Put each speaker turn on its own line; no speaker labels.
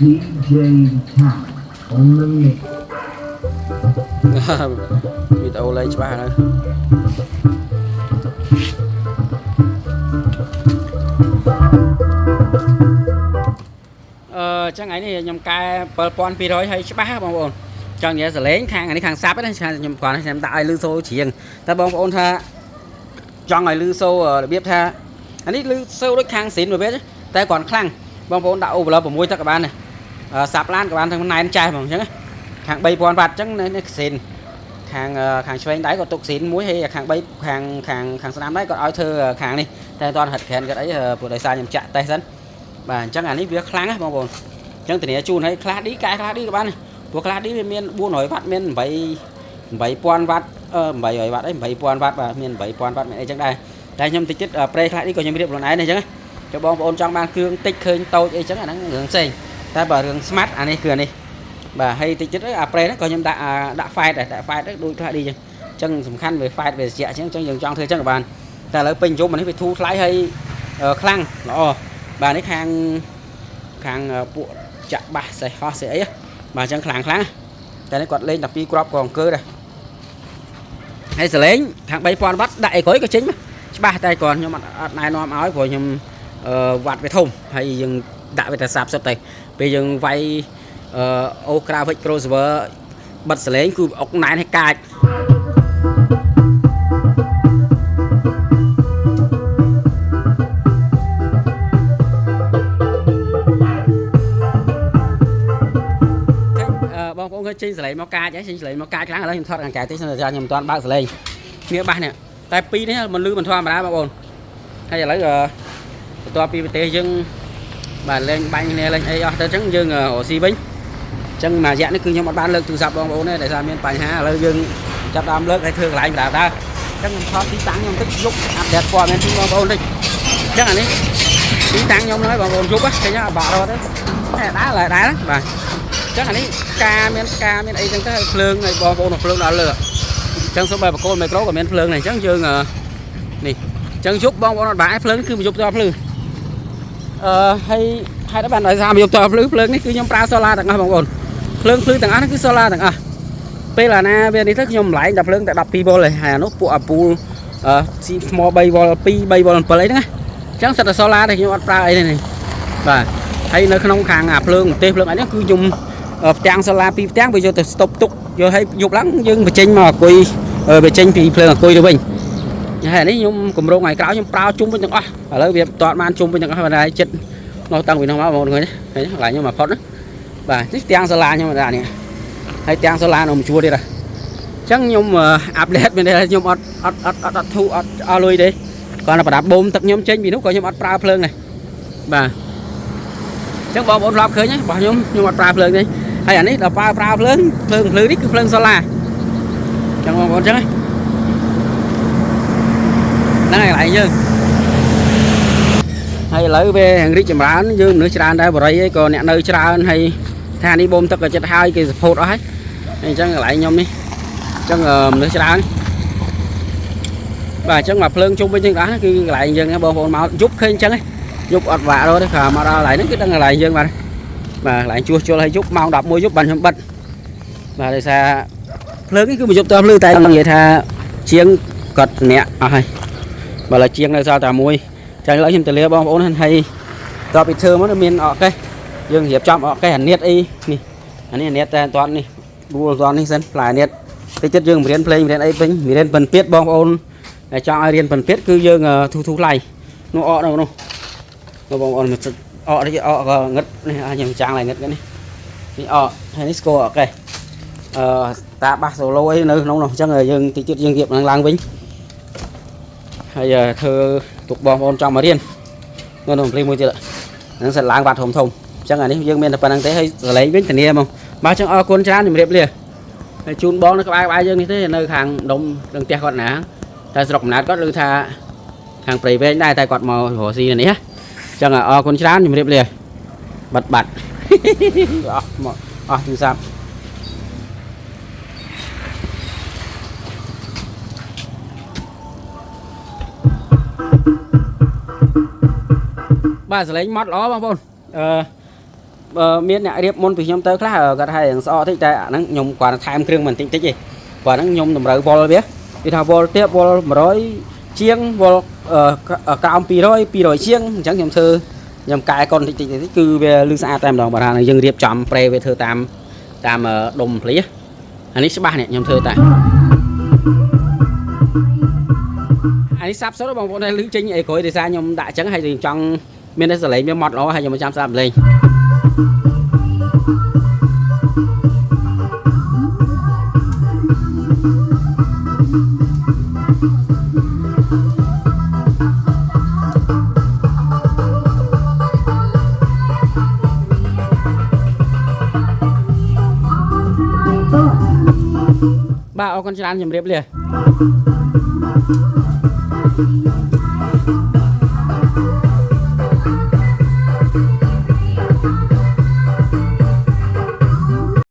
DJ Time on the mix.
វីដេអូលេងច្បាស់ហើយចឹងថ្ងៃនេះខ្ញុំកែ7200ហើយច្បាស់បងប្អូនចង់និយាយសលេងខាងនេះខាងសាប់ណាខ្ញុំគាត់ខ្ញុំដាក់ឲ្យលឺសូច្រៀងតែបងប្អូនថាចង់ឲ្យលឺសូរបៀបថាអានេះលឺសូដូចខាងស៊ីនមួយវិញតែគាត់ខ្លាំងបងប្អូនដាក់អូវឡ6ទឹកក៏បានដែរសាប់ឡានក៏បានទាំងណែនចាស់ហ្មងអញ្ចឹងខាង3000វ៉ាត់អញ្ចឹងនេះស៊ីនខាងឆ្វេងដៃក៏ទុកស៊ីនមួយហើយខាង3ខាងស្នាមដៃក៏ឲ្យធ្វើខាងនេះតែអត់ទាន់ហិតក្រែនគាត់អីព្រោះដោយសារខ្ញុំចាក់តេស្តសិនបាទអញ្ចឹងអានេះវាខ្លាំងណាបងប្អូនអញ្ចឹងធានាជូនឲ្យខ្លះឌីកែខ្លះឌីក៏បានព្រោះខ្លះឌីវាមាន400វ៉ាត់មាន8000វ៉ាត់800វ៉ាត់អី8000វ៉ាត់បាទមាន8000វ៉ាត់មានអីចឹងដែរតែខ្ញុំតិចទៀតប្រេខ្លះឌីក៏ខ្ញុំរៀបខ្លួនឯងដែរអញ្ចឹងចុះបងប្អូនចង់បានគ្រឿងតិចឃើញតូចអីចឹងអាហ្នឹងរឿងផ្សេងតែបើរឿង smart អានេះគឺអានេះបាទហើយតិចទៀតអាប្រេហ្នឹងក៏ខ្ញុំដាក់ fight ដែរដាក់ fight ដូចខ្លះឌីចឹងសំខាន់វា fight វាជាក់ចឹងយើងចង់ធ្វើចឹងក៏បានតែឥឡូវពេញយប់អានេះវាធូរថ្លៃហើយខ្លាំងល្អបាទនេះខាងពួកចាក់បាសសេះហោះសេះអីបាទអញ្ចឹងខ្លាំងតែនេះគាត់លេង12គ្រាប់ក៏អង្គើដែរហើយសលេងខាង3000វ៉ាត់ដាក់អីក្រោយក៏ចេញច្បាស់តែគាត់ខ្ញុំអត់ណែនាំឲ្យព្រោះខ្ញុំវ៉ាត់វាធំហើយយើងដាក់វាតែសាបសុទ្ធទៅពេលយើងវាយអូក្រាវិច crossover បិទសលេងគឺអុកណែនឲ្យកាចបងប្អូនឃើញចេញសលេងមកកាចហើយចេញសលេងមកកាចខ្លាំងឥឡូវខ្ញុំថតខាងក្រៅតិចខ្ញុំមិនទាន់បើកសលេងគ្នាបាសនេះតែពីរនេះមិនលឺមិនធម្មតាបងប្អូនហើយឥឡូវបន្ទាប់ពីប្រទេសយើងបាទលេងបាញ់គ្នាលេងអីអស់ទៅអញ្ចឹងយើងរកស៊ីវិញអញ្ចឹងមួយរយៈនេះគឺខ្ញុំអត់បានលើកទូរស័ព្ទបងប្អូនទេដោយសារមានបញ្ហាឥឡូវយើងចាប់ដើមលើកហើយធ្វើកន្លែងបណ្ដាអញ្ចឹងខ្ញុំថតទីតាំងខ្ញុំតិចយប់អាប់ដេតព័ត៌មានជូនបងប្អូនតិចអញ្ចឹងអានេះទីតាំងខ្ញុំហ្នឹងបងប្អូនយប់ឃើញអាបាក់រត់ទេដែរបាទអញ្ចឹងអានេះមានអីចឹងទៅភ្លើងឲ្យបងប្អូនភ្លើងដល់លើអញ្ចឹងសូម្បីបកគោលមីក្រូក៏មានភ្លើងដែរអញ្ចឹងយើងនេះអញ្ចឹងយប់បងប្អូនអត់បានភ្លើងគឺយប់តភ្លឺហើយហេតុអីបានដោយសារយប់តភ្លឺនេះគឺខ្ញុំប្រើសូឡាទាំងអស់បងប្អូនភ្លើងទាំងអស់នេះគឺសូឡាទាំងអស់ពេលអាណាវានេះទៅខ្ញុំម្លែងតែភ្លើងតែ12វ៉ុលហើយអានោះពួកអាពូលស៊ីថ្ម3វ៉ុល2 3វ៉ុល7អីហ្នឹងអញ្ចឹងសិតតែសូឡាតែខ្ញុំអត់ប្រើអីទេនេះបាទហើយនៅក្នុងខាងអាភ្លើងទេសភ្លើងអីនេះគឺខ្ញុំផ្ទាំងសូឡា2ផ្ទាំងវាយកទៅស្តុបទុកយកឲ្យយប់ឡើងយើងបញ្ចេញមកអង្គុយបញ្ចេញពីភ្លើងអង្គុយទៅវិញហើយនេះខ្ញុំកម្រងថ្ងៃក្រោយខ្ញុំប្រើជុំវិញទាំងអស់ឥឡូវវាតតបានជុំវិញទាំងអស់ហើយចិត្តនោះតាំងពីនោះមកបងប្អូនឃើញហើយកន្លែងខ្ញុំមកផុតណាបាទនេះទាំងសូឡាខ្ញុំដាក់នេះហើយទាំងសូឡានៅមួយជួរទៀតហ៎អញ្ចឹងខ្ញុំអាប់ដេតមែនទេខ្ញុំអត់ធូអត់អស់លុយទេគាត់តែប្រដាប់បូមទឹកខ្ញុំចេញពីនោះក៏ខ្ញុំអត់ប្រើភ្លើងដែរបាទអញ្ចឹងបងប្អូនធ្លាប់ឃើញរបស់ខ្ញុំអត់ប្រើភ្លើងទេហើយអានេះដល់ប្រើភ្លើងនេះគឺភ្លើងសូឡាអញ្ចឹងបងប្អូនអញ្ចឹងហ្នឹងហើយកន្លែងយើងហើយឥឡូវវារីកចម្រើនយើងមនុស្សច្រើនដែរបរិយាក៏អ្នកនៅច្រើនហើយស្ថានីយ៍បូមទឹកក៏ចិត្តហើយគេសពោតអស់ហើយអញ្ចឹងកន្លែងខ្ញុំនេះអញ្ចឹងមនុស្សច្រើនបាទអញ្ចឹងមកភ្លើងជុំវិញទាំងអស់គឺកន្លែងយើងបងប្អូនមកយប់ឃើញអញ្ចឹងយប់អត់វាក់ទេគ្រាន់មកដល់កន្លែងហ្នឹងគឺដឹងកន្លែងយើងបាទកន្លែងជួសជុលហើយយប់ម៉ោង11យប់បានខ្ញុំបិទបាទដោយសារភ្លើងនេះគឺមកយប់តើភ្លឺតែនិយាយថាជាងគាត់ម្នាក់អស់ហើយបើឡើយជាងនៅសល់តែមួយចាញ់ឡើយខ្ញុំទៅលាបងប្អូនហើយតបពីធ្វើមកមានអកកេះយើងរៀបចំអកកេះអានៀតអីនេះអានេះអានៀតតែអត់នេះដួលអត់នេះសិនផ្លែអានៀតតិចទៀតយើងរៀនភ្លេងរៀនអីវិញរៀនពិនពាទ្យបងប្អូនតែចង់ឲ្យរៀនពិនពាទ្យគឺយើងធូថ្លៃនោះអកនោះបងប្អូនមកអកនេះអកងឹតនេះខ្ញុំចាំងlạiងឹតនេះអកហើយនេះស្គរអកកេះតាបាសសូឡូអីនៅក្នុងនោះអញ្ចឹងយើងតិចទៀតយើងរៀបឡើងវិញហើយធ្វើទុកបងប្អូនចង់មករៀននៅភ្លេងមួយទៀតហ្នឹងសិនឡើងបាត់ធំអញ្ចឹងអានេះយើងមានតែប៉ុណ្្នឹងទេហើយសលេងវិញធានាហ្មងបាទអញ្ចឹងអរគុណច្រើនជំរាបលាហើយជូនបងនៅក្បែរយើងនេះទេនៅខាងដុំនឹងផ្ទះគាត់ណាតែស្រុកកំណើតគាត់ឬថាខាងព្រៃវែងដែរតែគាត់មករកស៊ីនេះអញ្ចឹងអរគុណច្រើនជំរាបលាបាត់អស់ទូរស័ព្ទបាទសលេងម៉ត់ល្អបងប្អូន miền nè điệp môn từ nhom tới khác cả hai thằng so thích tại nó nhom quả tham kêu mình tinh tích gì quả nó nhom tầm rồi vol biết đi thao vol tiếp vol mà rồi chiêng vol cao pi rồi chiêng chẳng nhom thơ nhom cài con tích tích cứ về lư xa tam đồng bà hàng dừng điệp chậm pre về thơ tam đồng lý anh ấy sẽ ba này nhom thơ tại anh sắp số đó bằng bộ này lưỡi chính ấy coi thì sao nhom đại trắng hay thì trong miền đây sẽ lấy miếng mọt nó hay nhom 100 sắp lên ba ô con chăn nhầm đẹp liền